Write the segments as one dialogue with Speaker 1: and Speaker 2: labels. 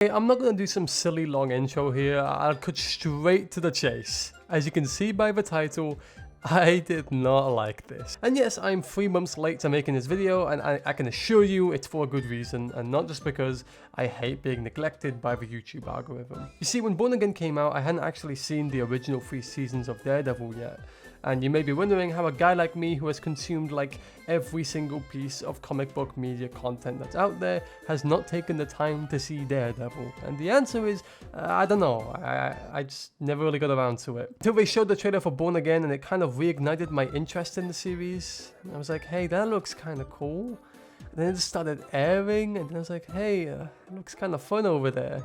Speaker 1: I'm not going to do some silly long intro here, I'll cut straight to the chase. As you can see by the title, I did not like this. And yes, I'm 3 months late to making this video, and I can assure you it's for a good reason, and not just because I hate being neglected by the YouTube algorithm. You see, when Born Again came out, I hadn't actually seen the original 3 seasons of Daredevil yet. And you may be wondering how a guy like me who has consumed like every single piece of comic book media content that's out there has not taken the time to see Daredevil. And the answer is, I don't know, I just never really got around to it. Until they showed the trailer for Born Again and it kind of reignited my interest in the series. And I was like, hey, that looks kind of cool. And then it just started airing and then I was like, hey, it looks kind of fun over there.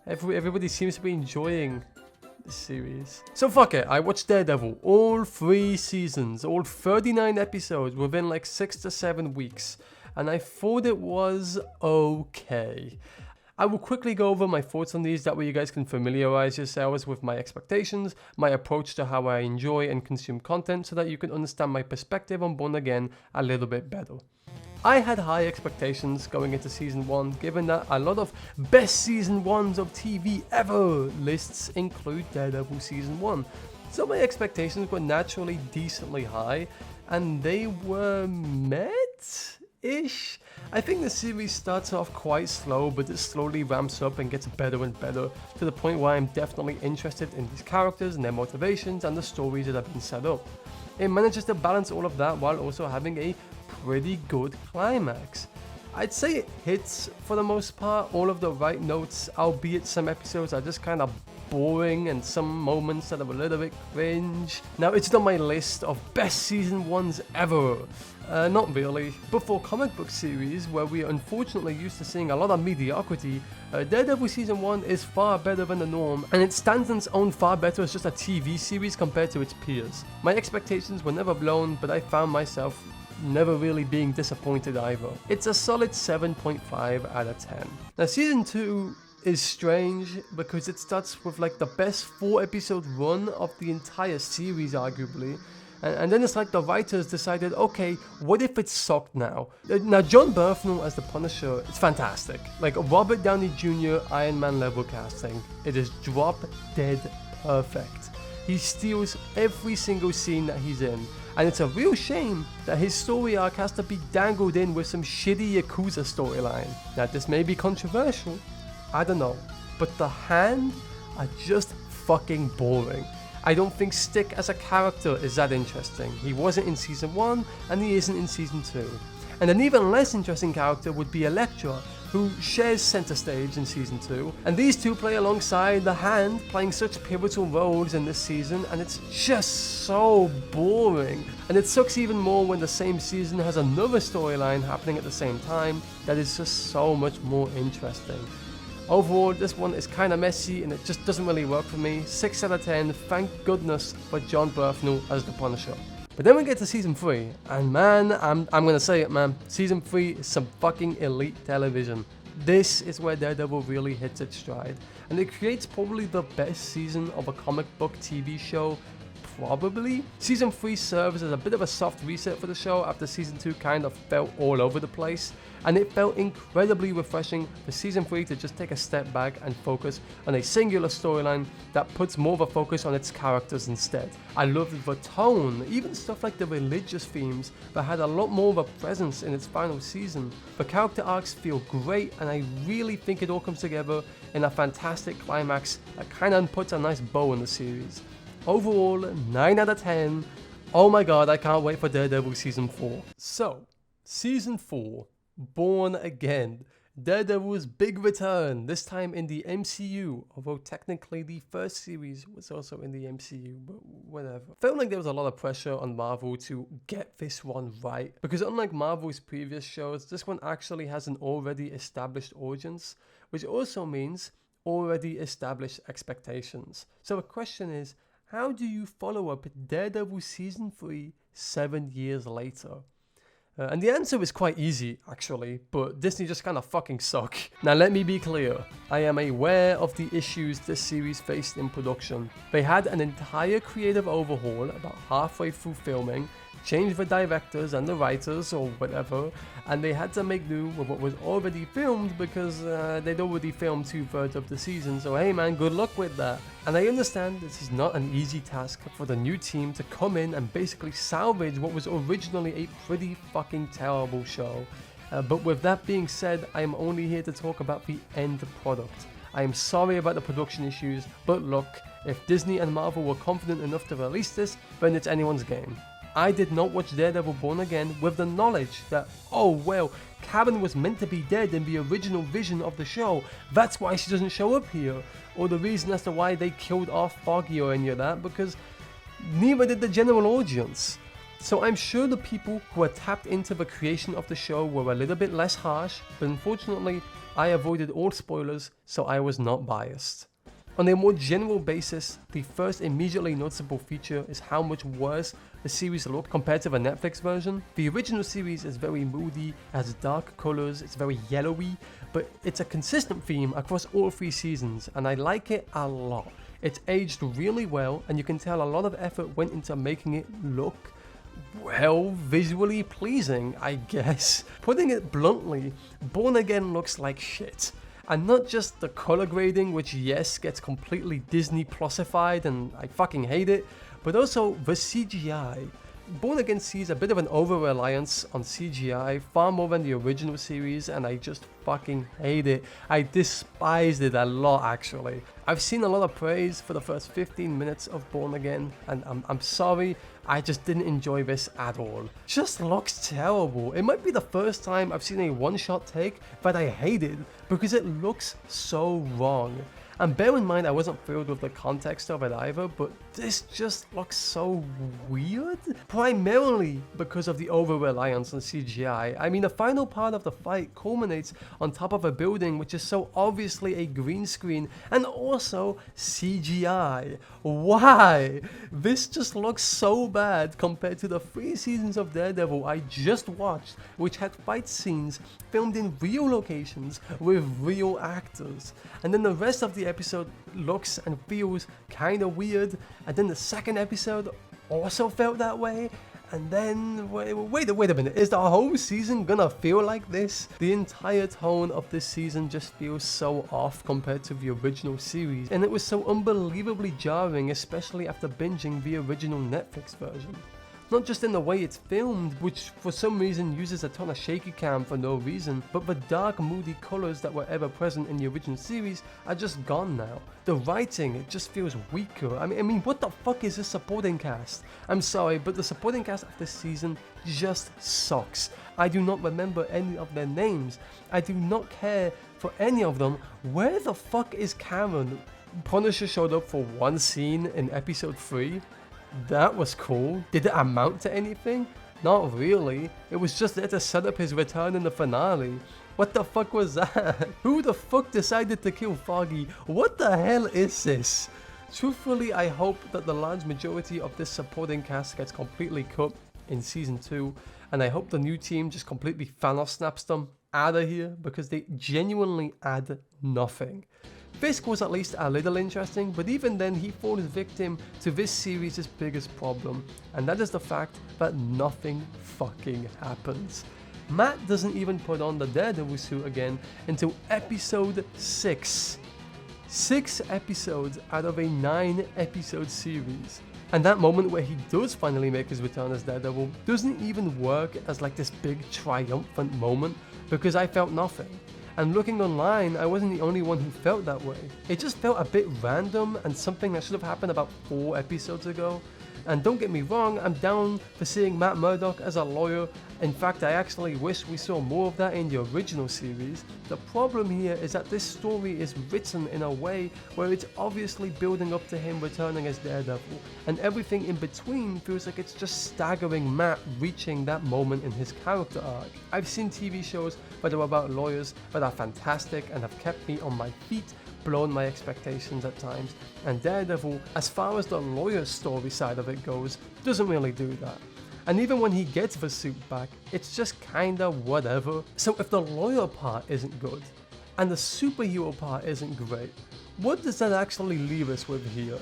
Speaker 1: Everybody seems to be enjoying series. So fuck it, I watched Daredevil, all 3 seasons, all 39 episodes within like 6 to 7 weeks, and I thought it was okay. I will quickly go over my thoughts on these, that way you guys can familiarize yourselves with my expectations, my approach to how I enjoy and consume content, so that you can understand my perspective on Born Again a little bit better. I had high expectations going into season 1, given that a lot of best season 1s of TV ever lists include Daredevil season 1. So my expectations were naturally decently high, and they were met-ish. I think the series starts off quite slow, but it slowly ramps up and gets better and better, to the point where I'm definitely interested in these characters and their motivations and the stories that have been set up. It manages to balance all of that while also having a pretty good climax. I'd say it hits, for the most part, all of the right notes, albeit some episodes are just kind of boring and some moments that are a little bit cringe. Now, it's not my list of best season 1s ever. Not really, but for comic book series where we are unfortunately used to seeing a lot of mediocrity, Daredevil season 1 is far better than the norm, and it stands on its own far better as just a TV series compared to its peers. My expectations were never blown, but I found myself never really being disappointed either. It's a solid 7.5 out of 10. Now season 2 is strange because it starts with like the best 4 episode run of the entire series arguably, and then it's like the writers decided, okay, what if it sucked now? Now John Bernthal as the Punisher, it's fantastic. Like Robert Downey Jr. Iron Man level casting. It is drop dead perfect. He steals every single scene that he's in. And it's a real shame that his story arc has to be dangled in with some shitty Yakuza storyline. Now this may be controversial, I don't know, but the Hand are just fucking boring. I don't think Stick as a character is that interesting. He wasn't in season 1 and he isn't in season 2. And an even less interesting character would be Elektra, who shares center stage in season 2, and these two play alongside the Hand, playing such pivotal roles in this season, and it's just so boring. And it sucks even more when the same season has another storyline happening at the same time that is just so much more interesting. Overall, this one is kind of messy and it just doesn't really work for me. 6 out of 10, thank goodness for John Bernthal as the Punisher. But then we get to season 3, and man, I'm gonna say it, man, season 3 is some fucking elite television. This is where Daredevil really hits its stride, and it creates probably the best season of a comic book TV show, probably. Season 3 serves as a bit of a soft reset for the show after season 2 kind of felt all over the place, and it felt incredibly refreshing for season 3 to just take a step back and focus on a singular storyline that puts more of a focus on its characters instead. I loved the tone, even stuff like the religious themes that had a lot more of a presence in its final season. The character arcs feel great, and I really think it all comes together in a fantastic climax that kind of puts a nice bow on the series. Overall, 9 out of 10. Oh my god, I can't wait for Daredevil season 4. So, season 4. Born Again. Daredevil's big return, this time in the MCU, although technically the first series was also in the MCU, but whatever. Felt like there was a lot of pressure on Marvel to get this one right, because unlike Marvel's previous shows, this one actually has an already established audience, which also means already established expectations. So the question is, how do you follow up Daredevil season 3 7 years later? And the answer is quite easy, actually, but Disney just kind of fucking suck. Now let me be clear, I am aware of the issues this series faced in production. They had an entire creative overhaul about halfway through filming, change the directors and the writers or whatever, and they had to make do with what was already filmed because they'd already filmed 2/3 of the season. So hey man, good luck with that. And I understand this is not an easy task for the new team to come in and basically salvage what was originally a pretty fucking terrible show. But with that being said, I am only here to talk about the end product. I am sorry about the production issues, but look, if Disney and Marvel were confident enough to release this, then it's anyone's game. I did not watch Daredevil Born Again with the knowledge that, oh well, Karen was meant to be dead in the original vision of the show, that's why she doesn't show up here, or the reason as to why they killed off Foggy or any of that, because neither did the general audience. So I'm sure the people who had tapped into the creation of the show were a little bit less harsh, but unfortunately I avoided all spoilers, so I was not biased. On a more general basis, the first immediately noticeable feature is how much worse the series looked compared to the Netflix version. The original series is very moody, has dark colours, it's very yellowy, but it's a consistent theme across all 3 seasons, and I like it a lot. It's aged really well, and you can tell a lot of effort went into making it look, well, visually pleasing, I guess. Putting it bluntly, Born Again looks like shit. And not just the color grading, which yes, gets completely Disney Plusified and I fucking hate it, but also the CGI. Born Again sees a bit of an over-reliance on CGI, far more than the original series, and I just fucking hate it. I despised it a lot actually. I've seen a lot of praise for the first 15 minutes of Born Again, and I'm sorry, I just didn't enjoy this at all. Just looks terrible. It might be the first time I've seen a one-shot take that I hated because it looks so wrong. And bear in mind I wasn't thrilled with the context of it either, but this just looks so weird. Primarily because of the over-reliance on CGI. I mean, the final part of the fight culminates on top of a building which is so obviously a green screen and also CGI. Why? This just looks so bad compared to the 3 seasons of Daredevil I just watched, which had fight scenes filmed in real locations with real actors. And then the rest of the episode looks and feels kinda weird, and then the second episode also felt that way, and then wait a minute, is the whole season gonna feel like this? The entire tone of this season just feels so off compared to the original series, and it was so unbelievably jarring, especially after binging the original Netflix version. Not just in the way it's filmed, which for some reason uses a ton of shaky cam for no reason, but the dark moody colours that were ever present in the original series are just gone now. The writing, it just feels weaker. I mean, what the fuck is this supporting cast? I'm sorry, but the supporting cast of this season just sucks. I do not remember any of their names. I do not care for any of them. Where the fuck is Karen? Punisher showed up for one scene in episode 3. That was cool. Did it amount to anything? Not really. It was just there to set up his return in the finale. What the fuck was that? Who the fuck decided to kill Foggy? What the hell is this? Truthfully, I hope that the large majority of this supporting cast gets completely cut in season 2, and I hope the new team just completely Thanos snaps them out of here because they genuinely add nothing. Fisk was at least a little interesting, but even then he falls victim to this series' biggest problem, and that is the fact that nothing fucking happens. Matt doesn't even put on the Daredevil suit again until episode 6. 6 episodes out of a 9-episode series. And that moment where he does finally make his return as Daredevil doesn't even work as like this big triumphant moment because I felt nothing. And looking online, I wasn't the only one who felt that way. It just felt a bit random and something that should have happened about 4 episodes ago. And don't get me wrong, I'm down for seeing Matt Murdock as a lawyer. In fact, I actually wish we saw more of that in the original series. The problem here is that this story is written in a way where it's obviously building up to him returning as Daredevil, and everything in between feels like it's just staggering Matt reaching that moment in his character arc. I've seen TV shows that are about lawyers that are fantastic and have kept me on my feet, blown my expectations at times, and Daredevil, as far as the lawyer story side of it goes, doesn't really do that. And even when he gets the suit back, it's just kinda whatever. So if the lawyer part isn't good, and the superhero part isn't great, what does that actually leave us with here?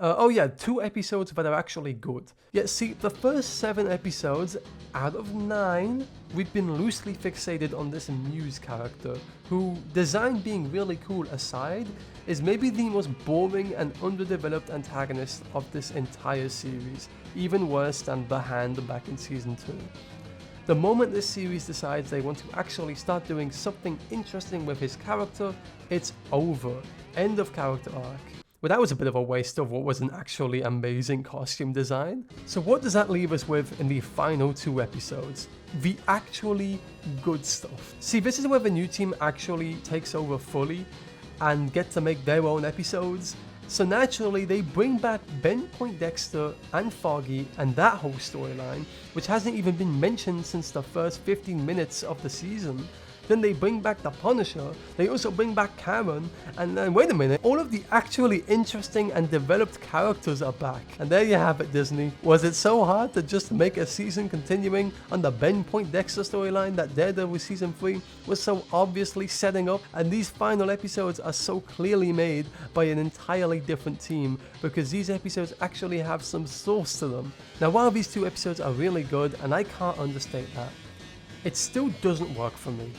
Speaker 1: Oh yeah, 2 episodes that are actually good. Yeah, see, the first 7 episodes out of 9, we've been loosely fixated on this Muse character, who, design being really cool aside, is maybe the most boring and underdeveloped antagonist of this entire series, even worse than the Hand back in season 2. The moment this series decides they want to actually start doing something interesting with his character, it's over. End of character arc. Well, that was a bit of a waste of what was an actually amazing costume design. So what does that leave us with in the final 2 episodes? The actually good stuff. See, this is where the new team actually takes over fully and get to make their own episodes. So naturally, they bring back Ben Poindexter and Foggy and that whole storyline, which hasn't even been mentioned since the first 15 minutes of the season. Then they bring back the Punisher, they also bring back Karen, and then wait a minute, all of the actually interesting and developed characters are back. And there you have it, Disney. Was it so hard to just make a season continuing on the Ben Poindexter storyline that Daredevil season 3 was so obviously setting up? And these final episodes are so clearly made by an entirely different team, because these episodes actually have some source to them. Now while these 2 episodes are really good, and I can't understate that, it still doesn't work for me,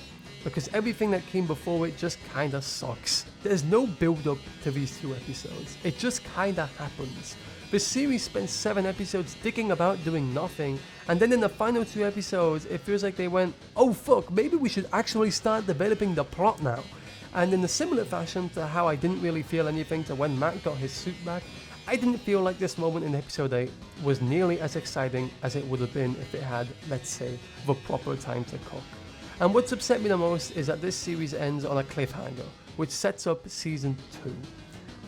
Speaker 1: because everything that came before it just kinda sucks. There's no build up to these 2 episodes, it just kinda happens. The series spends 7 episodes dicking about doing nothing, and then in the final 2 episodes it feels like they went, oh fuck, maybe we should actually start developing the plot now. And in a similar fashion to how I didn't really feel anything to when Matt got his suit back, I didn't feel like this moment in episode 8 was nearly as exciting as it would have been if it had, let's say, the proper time to cook. And what's upset me the most is that this series ends on a cliffhanger, which sets up season 2.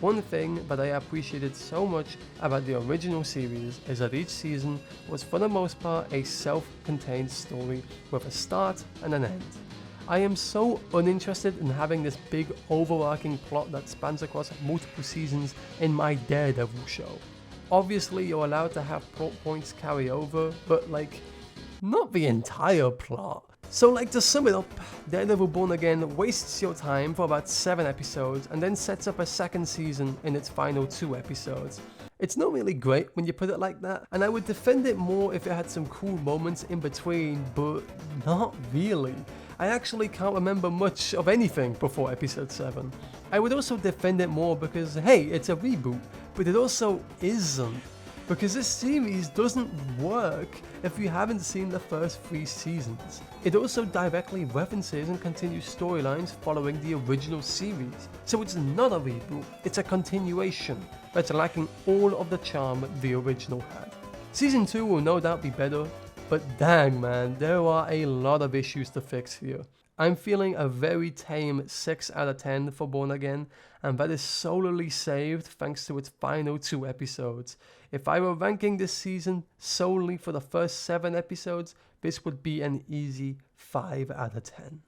Speaker 1: One thing that I appreciated so much about the original series is that each season was for the most part a self-contained story with a start and an end. I am so uninterested in having this big overarching plot that spans across multiple seasons in my Daredevil show. Obviously you're allowed to have plot points carry over, but like, not the entire plot. So like, to sum it up, Daredevil Born Again wastes your time for about 7 episodes and then sets up a second season in its final 2 episodes. It's not really great when you put it like that, and I would defend it more if it had some cool moments in between, but not really. I actually can't remember much of anything before episode 7. I would also defend it more because, hey, it's a reboot, but it also isn't. Because this series doesn't work if you haven't seen the first 3 seasons. It also directly references and continues storylines following the original series. So it's not a reboot, it's a continuation that's lacking all of the charm the original had. Season 2 will no doubt be better, but dang man, there are a lot of issues to fix here. I'm feeling a very tame 6 out of 10 for Born Again, and that is solely saved thanks to its final 2 episodes. If I were ranking this season solely for the first 7 episodes, this would be an easy 5 out of 10.